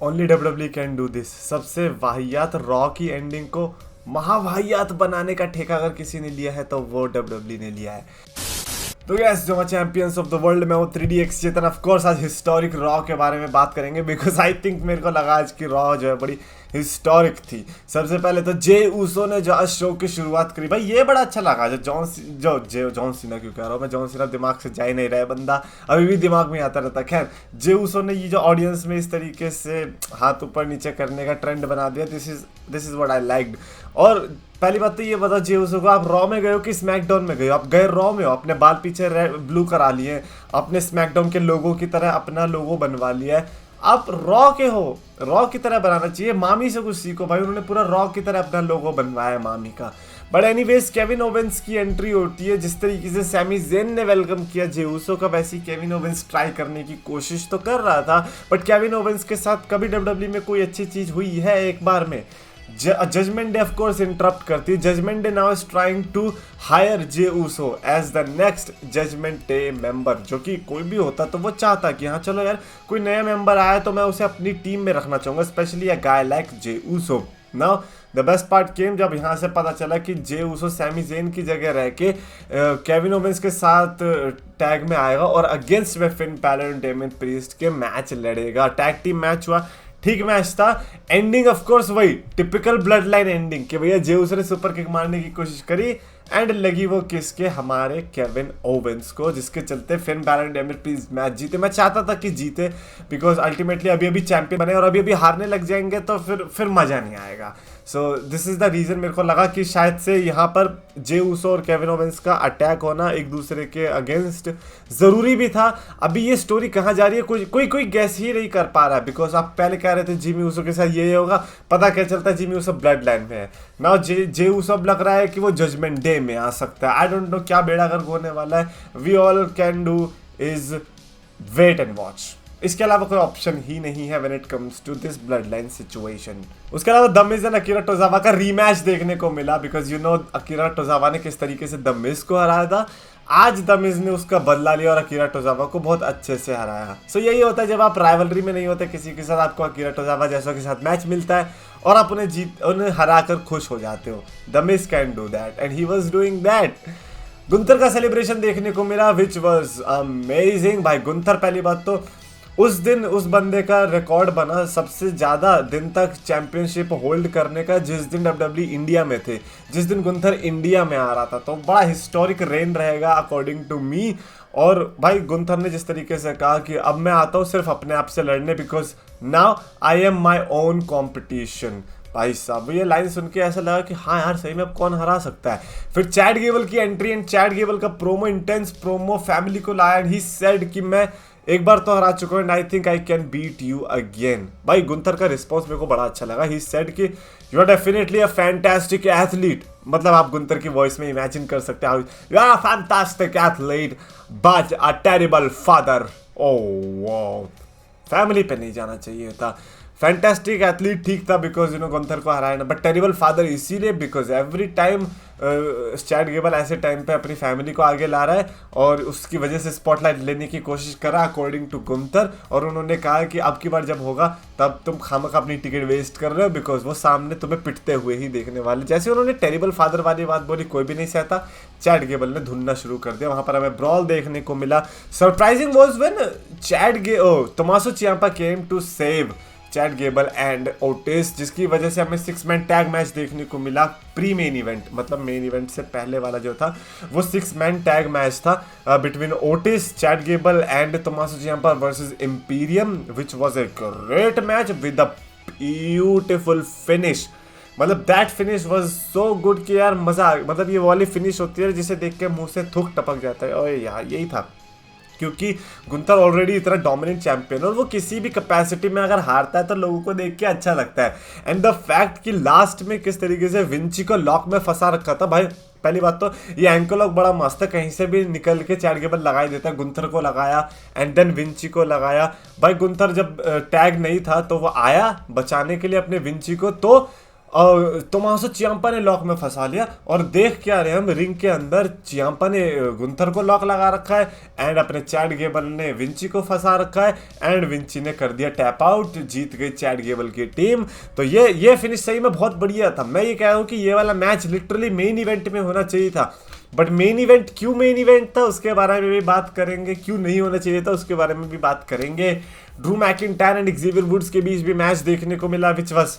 Only WW can do this. सबसे वाहियात raw की एंडिंग को महावाहियात बनाने का ठेका अगर किसी ने लिया है तो वो डब्ल्यूडब्ल्यू ने लिया है। तो यस, जो चैंपियंस ऑफ द वर्ल्ड में वो 3DX चेतन। ऑफ कोर्स आज हिस्टोरिक रॉ के बारे में बात करेंगे बिकॉज आई थिंक मेरे को लगा आज की रॉ जो है बड़ी हिस्टोरिक थी। सबसे पहले तो जे ऊसो ने जो आज शो की शुरुआत करी, भाई ये बड़ा अच्छा लगा। जो जॉन सीना क्यों कह रहा हूँ मैं, जॉन सीना दिमाग से जा ही नहीं रहा है, बंदा अभी भी दिमाग में आता रहता। खैर, जे ऊसो ने ये जो ऑडियंस में इस तरीके से हाथ ऊपर नीचे करने का ट्रेंड बना दिया, this is what I liked. और पहली बात तो ये बताओ जे ऊसो को, आप रॉ में गए हो कि स्मैकडाउन में गए हो? आप गए रॉ में हो, अपने बाल पीछे ब्लू करा लिए, अपने स्मैकडाउन के लोगों की तरह अपना लोगो बनवा लिया है। आप रॉ के हो, रॉ की तरह बनाना चाहिए। मामी से कुछ सीखो भाई, उन्होंने पूरा रॉ की तरह अपना लोगो बनवाया है मामी का। बट एनीवेज, केविन ओवेंस की एंट्री होती है। जिस तरीके से सैमी ज़ेन ने वेलकम किया जे ऊसो का, वैसे ही केविन ओवेंस ट्राई करने की कोशिश तो कर रहा था। बट केविन ओवेंस के साथ कभी डब्ल्यूडब्ल्यू में कोई अच्छी चीज हुई है एक बार में? Judgment Day of course interrupt करती है। Judgment Day now is trying to hire Jey Uso as the next Judgment Day member, जो कि कोई भी होता तो वो चाहता कि हाँ चलो यार कोई नया मेंबर आया तो मैं उसे अपनी टीम में रखना चाहूंगा, specially a guy like Jey Uso. Now the best part came जब यहाँ से पता चला कि जे ऊसो सैमी ज़ेन की जगह रह के केविन ओवेंस के साथ टैग में आएगा और against way Finn Balor and Damien priest के मैच लड़ेगा। टैग टीम मैच हुआ, ठीक मैच था। एंडिंग ऑफ कोर्स वही टिपिकल ब्लड लाइन एंडिंग कि भैया जे ऊसो ने सुपर किक मारने की कोशिश करी एंड लगी वो किसके, हमारे केविन ओवेंस को, जिसके चलते Finn Balor Damien priest match जीते। मैं चाहता था कि जीते बिकॉज अल्टीमेटली अभी अभी चैंपियन बने और अभी अभी हारने लग जाएंगे तो फिर मजा नहीं आएगा। So this is the reason मेरे को लगा कि शायद से यहाँ पर जे ऊसो और केविन ओवेंस का अटैक होना एक दूसरे के अगेंस्ट जरूरी भी था। अभी ये स्टोरी कहाँ जा रही है कोई गैस ही नहीं कर पा रहा है बिकॉज आप पहले कह रहे थे जिमी ऊसो के साथ ये होगा, पता क्या चलता है जिमी ऊसो ब्लड लाइन में है। नाउ जे ऊसो अब लग रहा है कि वो जजमेंट डे में आ सकता है। आई डोंट नो क्या बेड़ा गर्क होने वाला है। We all can do is wait and watch. इसके अलावा कोई ऑप्शन ही नहीं है when it comes to this Bloodline situation. उसके अलावा the Miz and Akira Tozawa का रीमैच देखने को मिला because you know Akira Tozawa ने किस तरीके से द मिज को हराया था। आज द मिज ने उसका बदला लिया और अकीरा टोजावा को बहुत अच्छे से हराया। सो यही होता है जब आप राइवलरी में नहीं होते किसी के साथ, आपको अकीरा टोजावा जैसों के साथ मैच मिलता है और आप उन्हें हरा कर खुश हो जाते हो। The Miz can do that and he was doing that. Gunther का सेलिब्रेशन देखने को मिला विच वाज अमेजिंग। भाई गुंथर, पहली बात तो उस दिन उस बंदे का रिकॉर्ड बना सबसे ज़्यादा दिन तक चैंपियनशिप होल्ड करने का, जिस दिन डब्ल्यूडब्ल्यू इंडिया में थे, जिस दिन गुंथर इंडिया में आ रहा था। तो बड़ा हिस्टोरिक रेन रहेगा अकॉर्डिंग टू मी। और भाई गुंथर ने जिस तरीके से कहा कि अब मैं आता हूँ सिर्फ अपने आप से लड़ने because now I am my own competition. भाई साहब ये लाइन सुन के ऐसा लगा कि हाँ यार सही में अब कौन हरा सकता है। फिर चैड गेबल की एंट्री एंड चैड गेबल का प्रोमो, इंटेंस प्रोमो, फैमिली को लाया एंड ही सेड कि मैं एक बार तो हरा चुका हूं and I think I can beat you again. भाई गुंथर का रिस्पॉन्स मेरे को बड़ा अच्छा लगा। ही सेड कि you are definitely a fantastic athlete. मतलब आप गुंथर की वॉइस में इमेजिन कर सकते हैं, you are a fantastic athlete but a terrible father. Oh, family पे नहीं जाना चाहिए था। फैंटास्टिक एथलीट ठीक था बिकॉज यू नो गुंथर को हराया ना, बट टेरिबल फादर इसीलिए because every time Chad Gable ऐसे टाइम पे अपनी फैमिली को आगे ला रहा है और उसकी वजह से स्पॉटलाइट लेने की कोशिश करा अकॉर्डिंग टू गुंथर। और उन्होंने कहा कि अब की बार जब होगा तब तुम खामखा अपनी टिकट वेस्ट कर रहे हो बिकॉज वो सामने तुम्हें पिटते हुए ही देखने वाले। जैसे उन्होंने टेरिबल फादर वाली बात बोली, कोई भी नहीं सहता, चैड गेबल ने धुनना शुरू कर दिया। वहां पर हमें ब्रॉल देखने को मिला। Surprising was when Tommaso Ciampa came to save Chad Gable and Otis, जिसकी वजह से हमें 6 मैन टैग मैच देखने को मिला। प्री मेन इवेंट, मतलब मेन इवेंट से पहले वाला जो था वो 6 मैन टैग मैच था between Otis, Chad Gable and Tommaso Ciampa versus Imperium, which was a great match with a beautiful finish. मतलब that finish was so good कि यार मजा, मतलब ये वाली फिनिश होती है जिसे देख के मुंह से थूक टपक जाता है। और यार यही था क्योंकि गुंथर ऑलरेडी इतना डोमिनेंट चैंपियन और वो किसी भी कैपेसिटी में अगर हारता है तो लोगों को देख के अच्छा लगता है। एंड द फैक्ट कि लास्ट में किस तरीके से विंची को लॉक में फंसा रखा था, भाई पहली बात तो ये एंकल लॉक बड़ा मस्त है, कहीं से भी निकल के चैड गेबल लगा ही देता है। गुंथर को लगाया एंड देन विंची को लगाया। भाई गुंथर जब टैग नहीं था तो वो आया बचाने के लिए अपने विंची को, तो और तोमासो चियांपा ने लॉक में फंसा लिया, और देख क्या रहे हम, रिंग के अंदर चियांपा ने गुंथर को लॉक लगा रखा है, एंड अपने चैड गेबल ने विंची को फंसा रखा है, एंड विंची ने कर दिया टैप आउट, जीत गई चैड गेबल की टीम। तो ये फिनिश सही में बहुत बढ़िया था। मैं ये कह रहा हूँ कि ये वाला मैच लिटरली मेन इवेंट में होना चाहिए था, बट मेन इवेंट क्यों मेन इवेंट था उसके बारे में भी बात करेंगे, क्यों नहीं होना चाहिए था उसके बारे में भी बात करेंगे। Drew McIntyre and Xavier Woods के बीच भी मैच देखने को मिला, विच वाज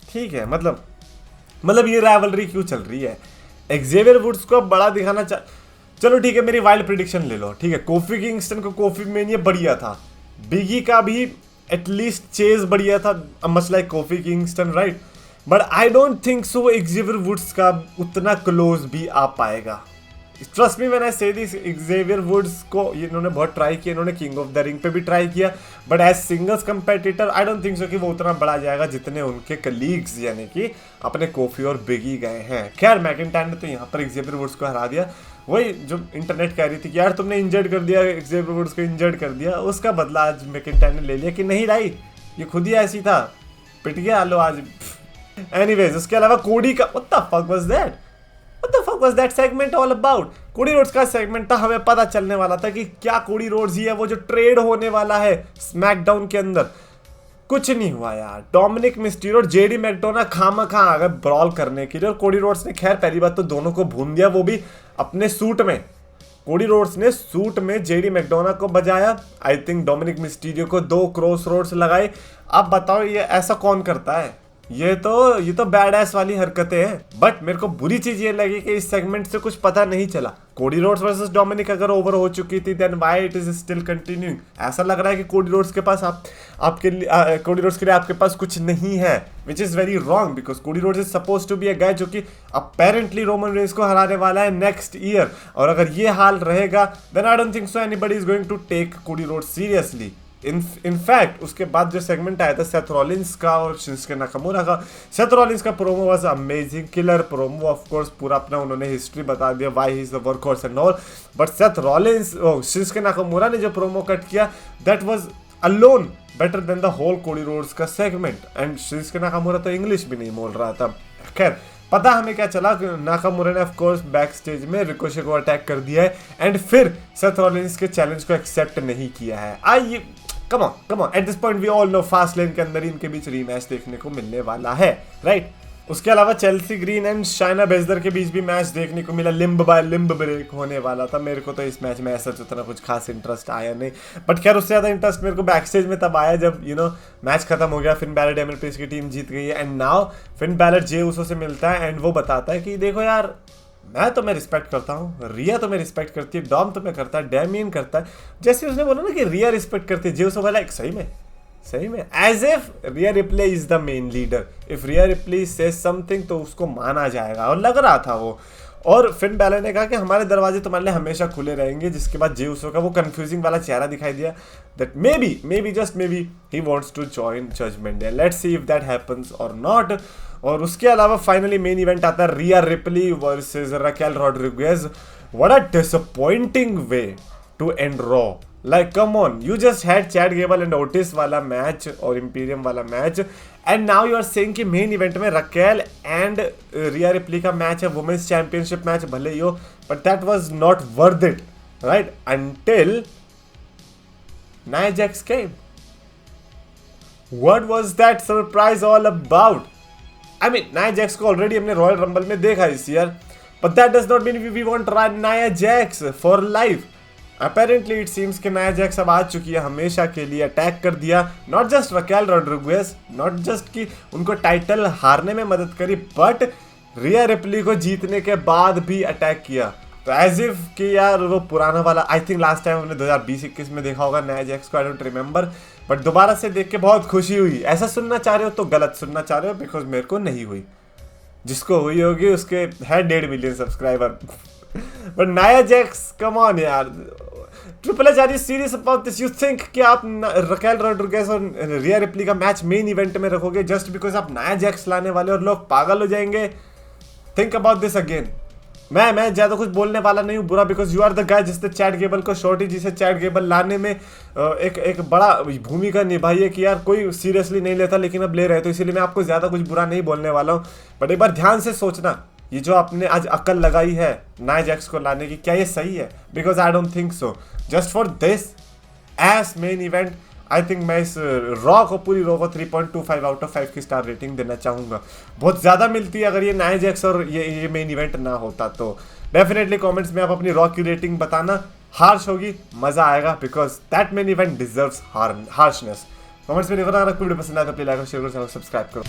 ठीक है। मतलब ये राइवलरी क्यों चल रही है? एक्सेवियर वुड्स को अब बड़ा दिखाना चलो ठीक है, मेरी वाइल्ड प्रिडिक्शन ले लो, ठीक है। कोफी किंगस्टन को कोफी मेन ये बढ़िया था, बिगी का भी एटलीस्ट चेज बढ़िया था, much like Kofi Kingston, right. But I don't think so Xavier Woods का उतना क्लोज भी आ पाएगा। ट्रस्ट मी व्हेन आई से दिस, एक्सेवियर वुड्स को इन्होंने बहुत ट्राई किया, इन्होंने किंग ऑफ द रिंग पे भी ट्राई किया, but as singles competitor I don't think so कि वो उतना बड़ा जाएगा जितने उनके कलीग्स यानी कि अपने कोफी और बिगी गए हैं। खैर मैकिंटायर ने तो यहाँ पर एक्सेवियर वुड्स को हरा दिया। वही जो इंटरनेट कह रही थी कि यार तुमने इंजर्ड कर दिया, एक्सेवियर वुड्स को इंजर्ड कर दिया, उसका बदला आज मैकिंटायर ने ले लिया कि नहीं लाई, ये खुद ही ऐसी था, पिट गया लो आज। एनीवेज, उसके अलावा कोडी का what the fuck was that? What the fuck was that segment all about? कोडी रोड्स का सेगमेंट था, हमें पता चलने वाला था कि क्या कोडी रोड्स ही है वो जो ट्रेड होने वाला है स्मैकडाउन के अंदर। कुछ नहीं हुआ यार। डोमिनिक मिस्टीरियो और जेडी मैकडोना खामखा आ गए ब्रॉल करने के लिए, और कोडी रोड्स ने खैर पहली बात तो दोनों को भून दिया, वो भी अपने सूट में। कोडी रोड्स ने सूट में जेडी मैकडोना को बजाया, आई थिंक डोमिनिक मिस्टीरियो को 2 क्रॉस रोड्स लगाए। अब बताओ ये ऐसा कौन करता है? ये तो बैड एस वाली हरकतें हैं। बट मेरे को बुरी चीज ये लगी कि इस सेगमेंट से कुछ पता नहीं चला। कोडी रोड्स वर्सेस डोमिनिक अगर ओवर हो चुकी थी, then why it is still continuing? ऐसा लग रहा है कि कोडी रोड्स के पास आपके लिए कोडी रोड्स के लिए आपके पास कुछ नहीं है, which is very wrong, because Cody Rhodes is suppose to be a guy जो कि अपेरेंटली रोमन रेंस को हराने वाला है नेक्स्ट ईयर। और अगर ये हाल रहेगा then I don't think so anybody is going to take Cody Rhodes seriously. In fact उसके बाद जो सेगमेंट आया था सेथ रॉलिंस का और शिंस्के नाकामुरा का, सेथ रॉलिंस का promo was amazing, killer promo. Of course पूरा अपना उन्होंने हिस्ट्री बता दिया, why he is the workhorse and all. But Seth Rollins Shinsuke Nakamura ने जो प्रोमो कट किया, that was alone better than the whole Cody Rhodes का segment. And Shinsuke Nakamura तो इंग्लिश भी नहीं बोल रहा था। खैर पता हमें क्या चला, नाकामुरा ने ऑफ कोर्स बैक स्टेज में रिकोशे को अटैक कर दिया है, एंड फिर सेथ रॉलिंस के चैलेंज को एक्सेप्ट नहीं किया है। आइए come on at this point we all know fast lane के अंदर इनके बीच रीमैच देखने को मिलने वाला है, राइट। उसके अलावा Chelsea green and Shaina Baszler के बीच भी मैच देखने को मिला, लिम्ब बाय लिम्ब ब्रेक होने वाला था। मेरे को तो इस मैच में ऐसा उतना कुछ खास इंटरेस्ट आया नहीं, बट खैर उससे ज़्यादा इंटरेस्ट मेरे को बैक स्टेज में तब आया जब मैच खत्म हो गया, फिन बैलर डेमिन प्रिस्ट की टीम जीत गई है, एंड नाउ फिन बैलर जे उसो से मिलता है, एंड वो बताता है कि देखो यार मैं रिस्पेक्ट करता हूँ, रिया तुम्हें रिस्पेक्ट करती है, डॉम तुम्हें करता है, डैमियन करता है। जैसे उसने बोला ना कि रिया रिस्पेक्ट करती है, जे उसो वाला एक सही में as if Rhea Ripley is the main leader. If Rhea Ripley says something तो उसको माना जाएगा, और लग रहा था वो। और फिन बैलर ने कहा कि हमारे दरवाजे तुम्हारे लिए हमेशा खुले रहेंगे, जिसके बाद जे उसो का वो कंफ्यूजिंग वाला चेहरा दिखाई दिया, that may be just may be he wants to join Judgment Day. Let's see if that happens और नॉट। और उसके अलावा फाइनली मेन इवेंट आता है Rhea Ripley versus Raquel Rodriguez. What a disappointing way to end Raw. Like come on, you just had Chad Gable and Otis वाला match और Imperium वाला match, and now you are saying कि main event में Raquel and Riya Ripley का match है, women's championship match भले ही हो, but that was not worth it, right, until Nia Jax came. What was that surprise all about? I mean Nia Jax को already हमने Royal Rumble में देखा इस year, but that does not mean we want Nia Jax for life. Apparently it seems कि Nia Jacques अब आ चुकी है हमेशा के लिए, अटैक कर दिया not just Raquel Rodriguez, not just कि उनको टाइटल हारने में मदद करी, बट रिया रिप्ली को जीतने के बाद भी अटैक किया। तो एज इफ कि यार वो पुराना वाला, आई थिंक लास्ट टाइम हमने 2020-21 में देखा होगा नाया जैक्स को, आई डोंट रिमेंबर, बट दोबारा से देख के बहुत खुशी हुई। ऐसा सुनना चाह रहे हो तो गलत सुनना चाह रहे हो, बिकॉज मेरे को नहीं हुई, जिसको हुई होगी उसके है 1.5 million subscriber. But Nia Jax come on यार, triple H are you serious about this? You think कि आप रकेल रॉड्रिगेज और रिया रिप्ली का मैच मेन इवेंट में रखोगे जस्ट बिकॉज आप नाया जैक्स लाने वाले और लोग पागल हो जाएंगे? Think about this again. मैं ज्यादा कुछ बोलने वाला नहीं हूँ बुरा, because you are the guy जिसने चैट गेबल को शॉर्टी जिसे चैट गेबल लाने में एक बड़ा भूमिका निभाई है कि यार कोई सीरियसली नहीं लेता लेकिन अब ले रहे, तो इसीलिए मैं आपको ज्यादा कुछ बुरा नहीं बोलने वाला हूँ। बट एक बार ध्यान से सोचना, ये जो आपने आज अकल लगाई है नाइज एक्स को लाने की, क्या ये सही है? Because I don't think so. Just for this as main event I think मैं इस रॉ को, पूरी रॉ को 3.25 आउट ऑफ 5 की स्टार रेटिंग देना चाहूँगा। बहुत ज़्यादा मिलती है अगर ये नाइज एक्स और ये मेन इवेंट ना होता तो। डेफिनेटली कमेंट्स में आप अपनी रॉ की रेटिंग बताना, हार्श होगी मज़ा आएगा, because that main event deserves harshness. Comments में लिखना, अगर वीडियो पसंद आए तो प्लीज लाइक और शेयर करो, सब्सक्राइब करो।